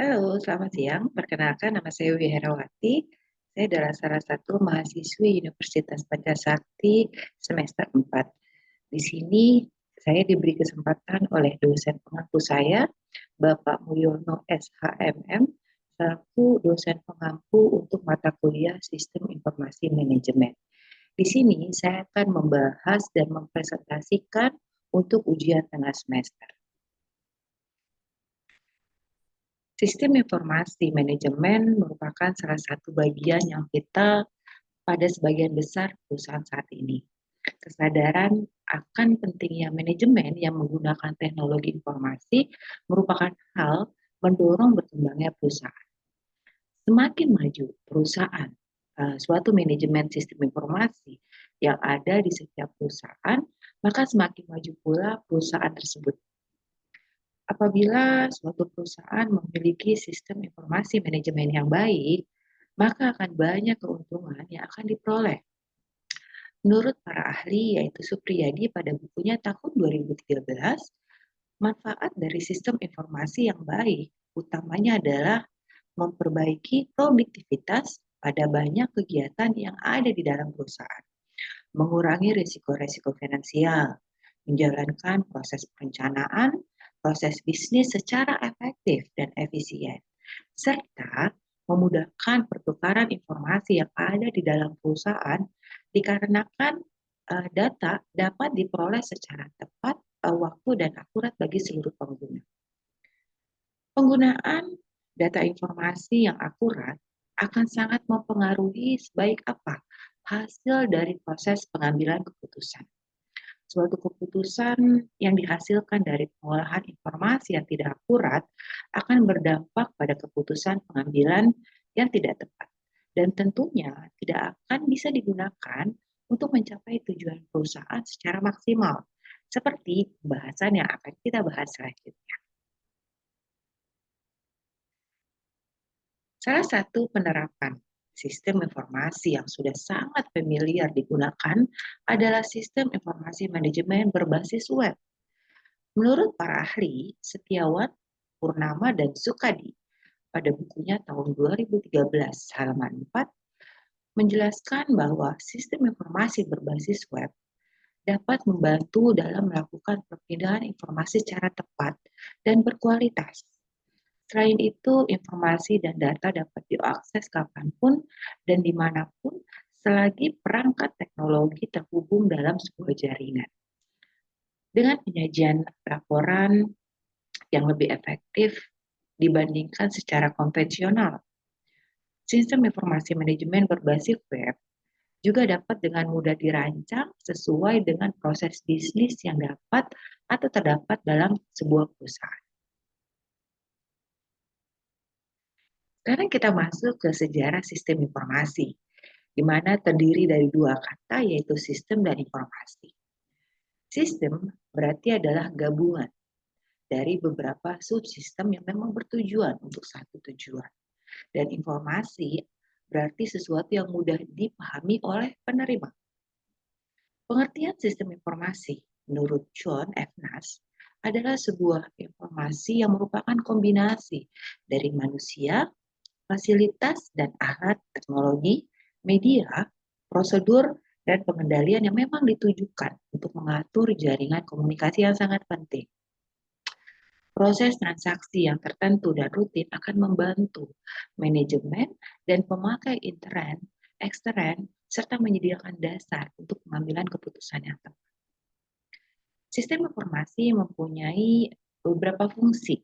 Halo, selamat siang. Perkenalkan nama saya Wiwi Herawati. Saya adalah salah satu mahasiswi Universitas Pancasakti semester 4. Di sini saya diberi kesempatan oleh dosen pengampu saya, Bapak Mulyono SHMM, selaku dosen pengampu untuk mata kuliah Sistem Informasi Manajemen. Di sini saya akan membahas dan mempresentasikan untuk ujian tengah semester. Sistem informasi manajemen merupakan salah satu bagian yang vital pada sebagian besar perusahaan saat ini. Kesadaran akan pentingnya manajemen yang menggunakan teknologi informasi merupakan hal mendorong berkembangnya perusahaan. Semakin maju perusahaan, suatu manajemen sistem informasi yang ada di setiap perusahaan, maka semakin maju pula perusahaan tersebut. Apabila suatu perusahaan memiliki sistem informasi manajemen yang baik, maka akan banyak keuntungan yang akan diperoleh. Menurut para ahli, yaitu Supriyadi pada bukunya tahun 2013, manfaat dari sistem informasi yang baik utamanya adalah memperbaiki produktivitas pada banyak kegiatan yang ada di dalam perusahaan, mengurangi risiko-risiko finansial, menjalankan proses perencanaan, proses bisnis secara efektif dan efisien, serta memudahkan pertukaran informasi yang ada di dalam perusahaan dikarenakan data dapat diperoleh secara tepat, waktu dan akurat bagi seluruh pengguna. Penggunaan data informasi yang akurat akan sangat mempengaruhi sebaik apa hasil dari proses pengambilan keputusan. Suatu keputusan yang dihasilkan dari pengolahan informasi yang tidak akurat akan berdampak pada keputusan pengambilan yang tidak tepat dan tentunya tidak akan bisa digunakan untuk mencapai tujuan perusahaan secara maksimal, seperti pembahasan yang akan kita bahas selanjutnya. Salah satu penerapan sistem informasi yang sudah sangat familiar digunakan adalah sistem informasi manajemen berbasis web. Menurut para ahli, Setiawan, Purnama, dan Sukadi pada bukunya tahun 2013 halaman 4 menjelaskan bahwa sistem informasi berbasis web dapat membantu dalam melakukan perpindahan informasi secara tepat dan berkualitas. Selain itu, informasi dan data dapat diakses kapanpun dan dimanapun selagi perangkat teknologi terhubung dalam sebuah jaringan. Dengan penyajian laporan yang lebih efektif dibandingkan secara konvensional, sistem informasi manajemen berbasis web juga dapat dengan mudah dirancang sesuai dengan proses bisnis yang dapat atau terdapat dalam sebuah perusahaan. Sekarang kita masuk ke sejarah sistem informasi, di mana terdiri dari dua kata, yaitu sistem dan informasi. Sistem berarti adalah gabungan dari beberapa subsistem yang memang bertujuan untuk satu tujuan. Dan informasi berarti sesuatu yang mudah dipahami oleh penerima. Pengertian sistem informasi menurut John F. Nash adalah sebuah informasi yang merupakan kombinasi dari manusia, fasilitas dan alat teknologi, media, prosedur, dan pengendalian yang memang ditujukan untuk mengatur jaringan komunikasi yang sangat penting. Proses transaksi yang tertentu dan rutin akan membantu manajemen dan pemakai intern, ekstern, serta menyediakan dasar untuk pengambilan keputusan yang tepat. Sistem informasi mempunyai beberapa fungsi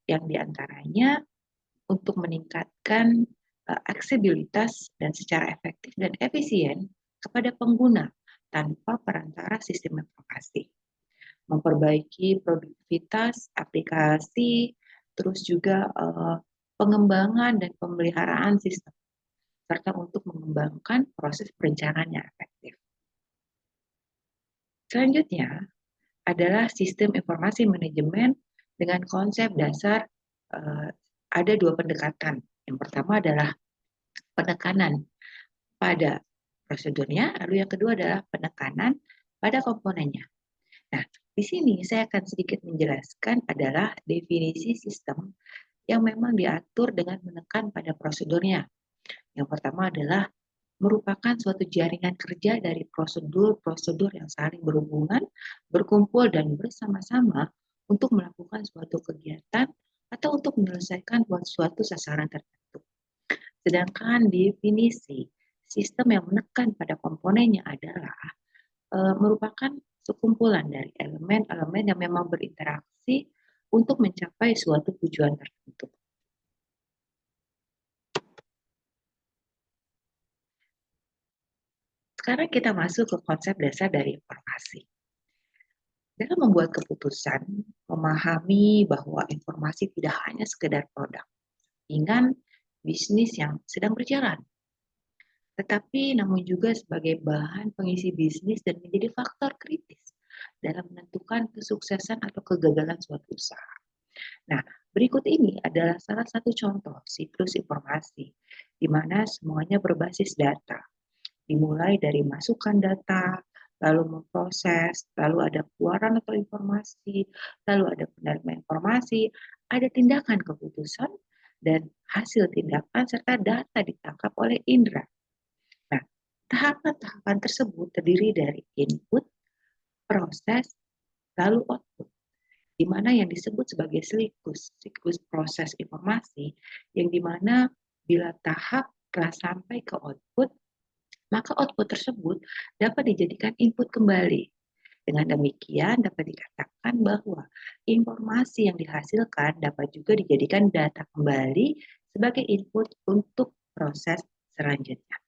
yang diantaranya untuk meningkatkan aksesibilitas dan secara efektif dan efisien kepada pengguna tanpa perantara sistem informasi. Memperbaiki produktivitas aplikasi, terus juga pengembangan dan pemeliharaan sistem, serta untuk mengembangkan proses perencanaan yang efektif. Selanjutnya adalah sistem informasi manajemen dengan konsep dasar ada dua pendekatan. Yang pertama adalah penekanan pada prosedurnya, lalu yang kedua adalah penekanan pada komponennya. Nah, di sini saya akan sedikit menjelaskan adalah definisi sistem yang memang diatur dengan menekan pada prosedurnya. Yang pertama adalah merupakan suatu jaringan kerja dari prosedur-prosedur yang saling berhubungan, berkumpul, dan bersama-sama untuk melakukan suatu kegiatan atau untuk menyelesaikan suatu sasaran tertentu. Sedangkan definisi sistem yang menekan pada komponennya adalah merupakan sekumpulan dari elemen-elemen yang memang berinteraksi untuk mencapai suatu tujuan tertentu. Sekarang kita masuk ke konsep dasar dari informasi. Dalam membuat keputusan, memahami bahwa informasi tidak hanya sekedar produk, dengan bisnis yang sedang berjalan, tetapi namun juga sebagai bahan pengisi bisnis dan menjadi faktor kritis dalam menentukan kesuksesan atau kegagalan suatu usaha. Nah, berikut ini adalah salah satu contoh siklus informasi, di mana semuanya berbasis data, dimulai dari masukan data, lalu memproses, lalu ada keluaran atau informasi, lalu ada penerima informasi, ada tindakan keputusan, dan hasil tindakan serta data ditangkap oleh indera. Nah, tahapan-tahapan tersebut terdiri dari input, proses, lalu output, di mana yang disebut sebagai siklus proses informasi, yang dimana bila tahap telah sampai ke output, maka output tersebut dapat dijadikan input kembali. Dengan demikian dapat dikatakan bahwa informasi yang dihasilkan dapat juga dijadikan data kembali sebagai input untuk proses selanjutnya.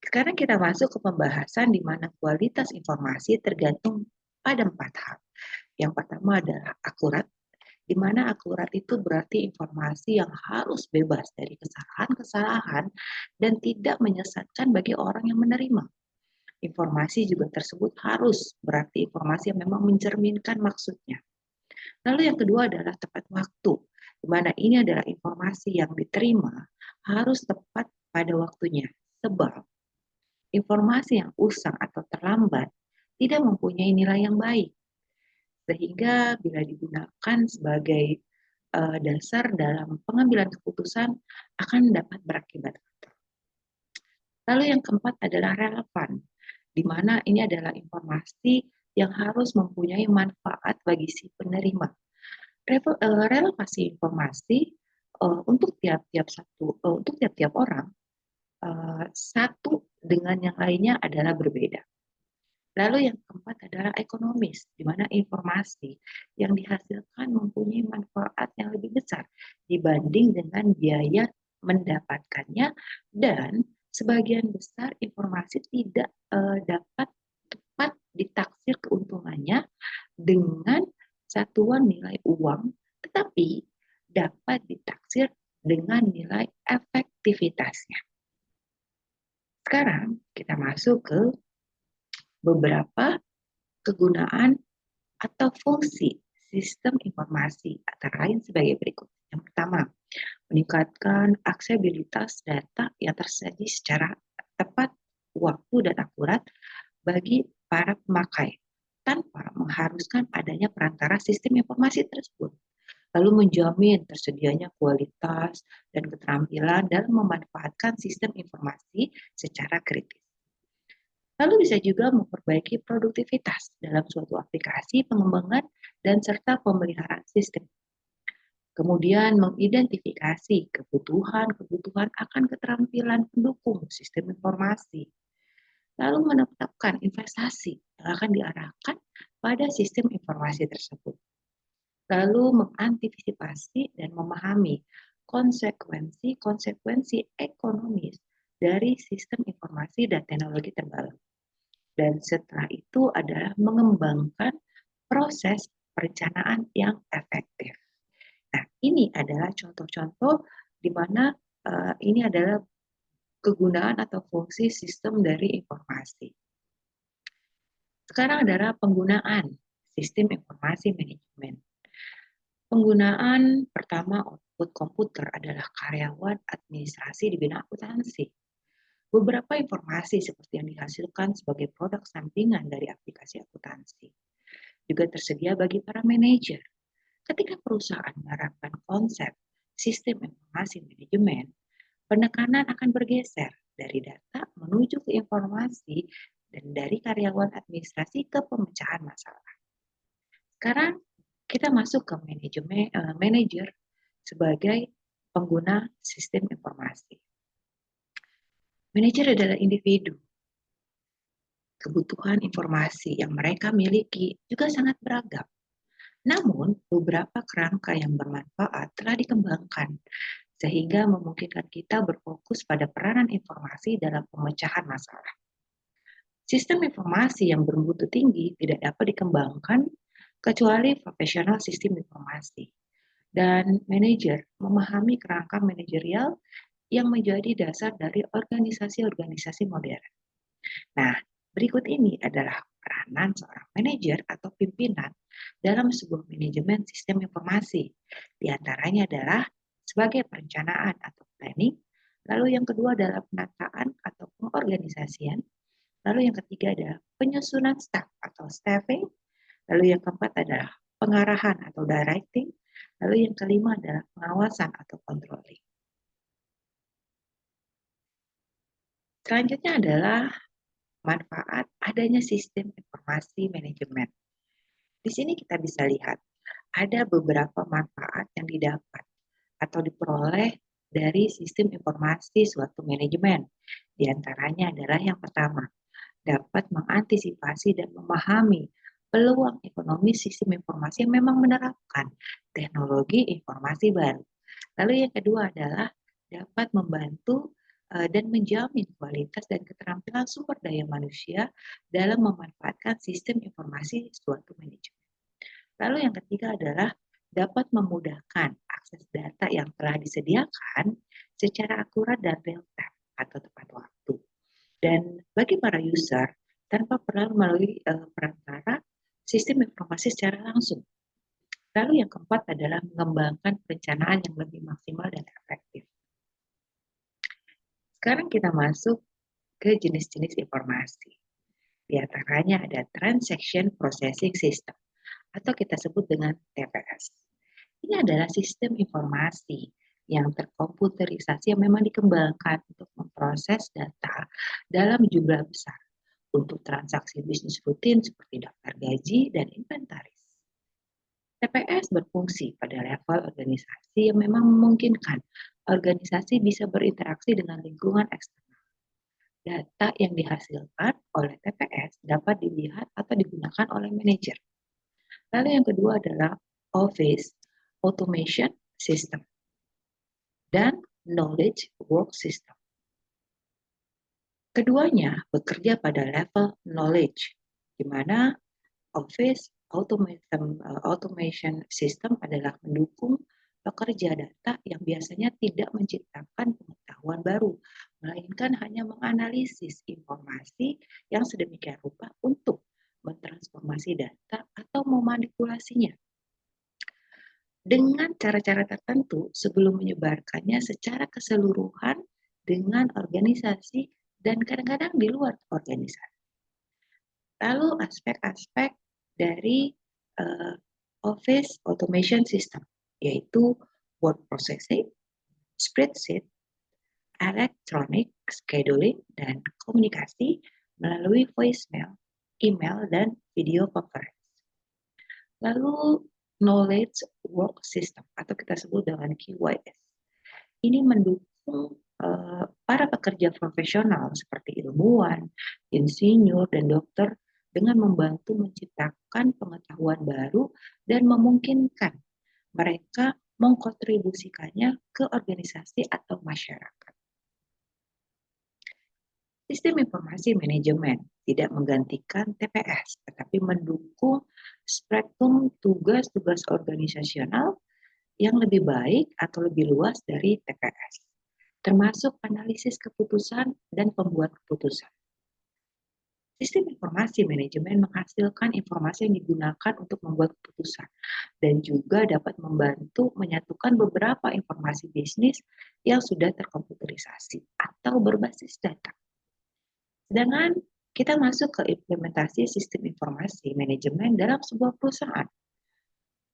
Sekarang kita masuk ke pembahasan di mana kualitas informasi tergantung pada 4 hal. Yang pertama adalah akurat, di mana akurat itu berarti informasi yang harus bebas dari kesalahan-kesalahan dan tidak menyesatkan bagi orang yang menerima. Informasi juga tersebut harus berarti informasi yang memang mencerminkan maksudnya. Lalu yang kedua adalah tepat waktu, di mana ini adalah informasi yang diterima harus tepat pada waktunya. Sebab informasi yang usang atau terlambat tidak mempunyai nilai yang baik, sehingga bila digunakan sebagai dasar dalam pengambilan keputusan akan dapat berakibat fatal. Lalu yang keempat adalah relevan, di mana ini adalah informasi yang harus mempunyai manfaat bagi si penerima. Relevasi informasi untuk tiap-tiap orang satu dengan yang lainnya adalah berbeda. Lalu yang keempat adalah ekonomis, di mana informasi yang dihasilkan mempunyai manfaat yang lebih besar dibanding dengan biaya mendapatkannya, dan sebagian besar informasi tidak dapat tepat ditaksir keuntungannya dengan satuan nilai uang, tetapi dapat ditaksir dengan nilai efektivitasnya. Sekarang kita masuk ke beberapa kegunaan atau fungsi sistem informasi, antara lain sebagai berikut. Yang pertama, meningkatkan aksesibilitas data yang tersaji secara tepat waktu dan akurat bagi para pemakai, tanpa mengharuskan adanya perantara sistem informasi tersebut. Lalu menjamin tersedianya kualitas dan keterampilan dalam memanfaatkan sistem informasi secara kritis. Lalu bisa juga memperbaiki produktivitas dalam suatu aplikasi, pengembangan, dan serta pemeliharaan sistem. Kemudian mengidentifikasi kebutuhan akan keterampilan pendukung sistem informasi. Lalu menetapkan investasi yang akan diarahkan pada sistem informasi tersebut. Lalu mengantisipasi dan memahami konsekuensi ekonomis dari sistem informasi dan teknologi terbaru. Dan setelah itu adalah mengembangkan proses perencanaan yang efektif. Nah, ini adalah contoh-contoh di mana ini adalah kegunaan atau fungsi sistem dari informasi. Sekarang adalah penggunaan sistem informasi manajemen. Penggunaan pertama output komputer adalah karyawan administrasi di bidang akuntansi. Beberapa informasi seperti yang dihasilkan sebagai produk sampingan dari aplikasi akuntansi juga tersedia bagi para manajer, Ketika perusahaan menerapkan konsep sistem informasi manajemen, penekanan akan bergeser dari data menuju ke informasi dan dari karyawan administrasi ke pemecahan masalah. Sekarang kita masuk ke manajer sebagai pengguna sistem informasi. Manajer adalah individu. Kebutuhan informasi yang mereka miliki juga sangat beragam. Namun, beberapa kerangka yang bermanfaat telah dikembangkan sehingga memungkinkan kita berfokus pada peranan informasi dalam pemecahan masalah. Sistem informasi yang bermutu tinggi tidak dapat dikembangkan kecuali profesional sistem informasi dan manajer memahami kerangka manajerial yang menjadi dasar dari organisasi-organisasi modern. Nah, berikut ini adalah peranan seorang manajer atau pimpinan dalam sebuah manajemen sistem informasi. Di antaranya adalah sebagai perencanaan atau planning, lalu yang kedua adalah penataan atau pengorganisasian, lalu yang ketiga adalah penyusunan staff atau staffing, lalu yang keempat adalah pengarahan atau directing, lalu yang kelima adalah pengawasan atau controlling. Selanjutnya adalah manfaat adanya sistem informasi manajemen. Di sini kita bisa lihat ada beberapa manfaat yang didapat atau diperoleh dari sistem informasi suatu manajemen. Di antaranya adalah yang pertama, dapat mengantisipasi dan memahami peluang ekonomi sistem informasi yang memang menerapkan teknologi informasi baru. Lalu yang kedua adalah dapat membantu dan menjamin kualitas dan keterampilan sumber daya manusia dalam memanfaatkan sistem informasi suatu manajemen. Lalu yang ketiga adalah dapat memudahkan akses data yang telah disediakan secara akurat dan real time atau tepat waktu. Dan bagi para user, tanpa perlu melalui perantara sistem informasi secara langsung. Lalu yang keempat adalah mengembangkan perencanaan yang lebih maksimal dan efektif. Sekarang kita masuk ke jenis-jenis informasi. Di antaranya ada Transaction Processing System atau kita sebut dengan TPS. Ini adalah sistem informasi yang terkomputerisasi yang memang dikembangkan untuk memproses data dalam jumlah besar untuk transaksi bisnis rutin seperti daftar gaji dan inventaris. TPS berfungsi pada level organisasi yang memang memungkinkan organisasi bisa berinteraksi dengan lingkungan eksternal. Data yang dihasilkan oleh TPS dapat dilihat atau digunakan oleh manajer. Lalu yang kedua adalah Office Automation System dan Knowledge Work System. Keduanya bekerja pada level knowledge, di mana Office Automation System adalah mendukung pekerja data yang biasanya tidak menciptakan pengetahuan baru, melainkan hanya menganalisis informasi yang sedemikian rupa untuk mentransformasi data atau memanipulasinya dengan cara-cara tertentu sebelum menyebarkannya secara keseluruhan dengan organisasi dan kadang-kadang di luar organisasi. Lalu aspek-aspek dari Office Automation System, yaitu word processing, spreadsheet, electronic scheduling, dan komunikasi melalui voicemail, email, dan video conference. Lalu knowledge work system atau kita sebut dengan KYS. Ini mendukung para pekerja profesional seperti ilmuwan, insinyur, dan dokter dengan membantu menciptakan pengetahuan baru dan memungkinkan mereka mengkontribusikannya ke organisasi atau masyarakat. Sistem informasi manajemen tidak menggantikan TPS, tetapi mendukung spektrum tugas-tugas organisasional yang lebih baik atau lebih luas dari TPS, termasuk analisis keputusan dan pembuat keputusan. Sistem informasi manajemen menghasilkan informasi yang digunakan untuk membuat keputusan dan juga dapat membantu menyatukan beberapa informasi bisnis yang sudah terkomputerisasi atau berbasis data. Sedangkan kita masuk ke implementasi sistem informasi manajemen dalam sebuah perusahaan.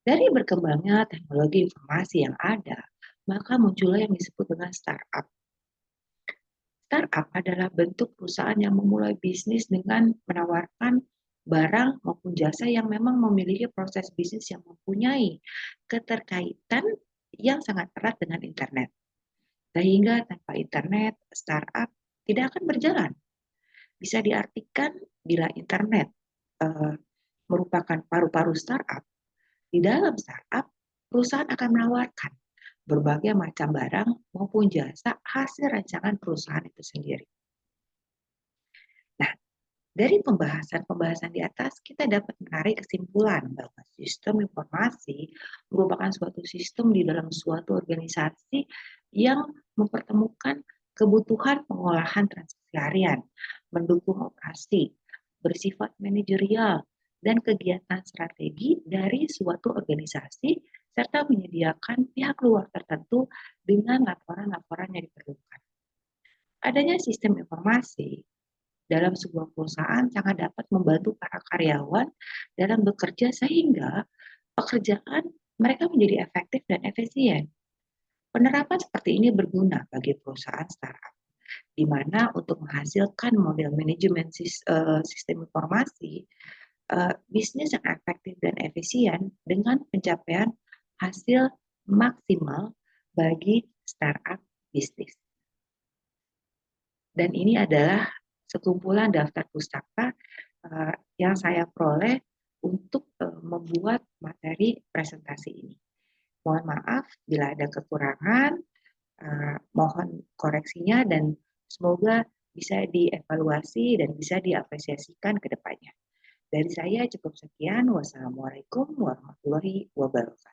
Dari berkembangnya teknologi informasi yang ada, maka muncullah yang disebut dengan startup. Startup adalah bentuk perusahaan yang memulai bisnis dengan menawarkan barang maupun jasa yang memang memiliki proses bisnis yang mempunyai keterkaitan yang sangat erat dengan internet. Sehingga tanpa internet, startup tidak akan berjalan. Bisa diartikan bila internet uh, merupakan paru-paru startup, di dalam startup, perusahaan akan menawarkan berbagai macam barang maupun jasa hasil rancangan perusahaan itu sendiri. Nah, dari pembahasan-pembahasan di atas, kita dapat menarik kesimpulan bahwa sistem informasi merupakan suatu sistem di dalam suatu organisasi yang mempertemukan kebutuhan pengolahan transaksi harian, mendukung operasi, bersifat manajerial, dan kegiatan strategi dari suatu organisasi, serta menyediakan pihak luar tertentu dengan laporan-laporan yang diperlukan. Adanya sistem informasi dalam sebuah perusahaan sangat dapat membantu para karyawan dalam bekerja sehingga pekerjaan mereka menjadi efektif dan efisien. Penerapan seperti ini berguna bagi perusahaan startup, di mana untuk menghasilkan model manajemen sistem informasi, bisnis yang efektif dan efisien dengan pencapaian hasil maksimal bagi startup bisnis. Dan ini adalah sekumpulan daftar pustaka yang saya peroleh untuk membuat materi presentasi ini. Mohon maaf bila ada kekurangan, mohon koreksinya dan semoga bisa dievaluasi dan bisa diapresiasikan ke depannya. Dari saya cukup sekian. Wassalamualaikum warahmatullahi wabarakatuh.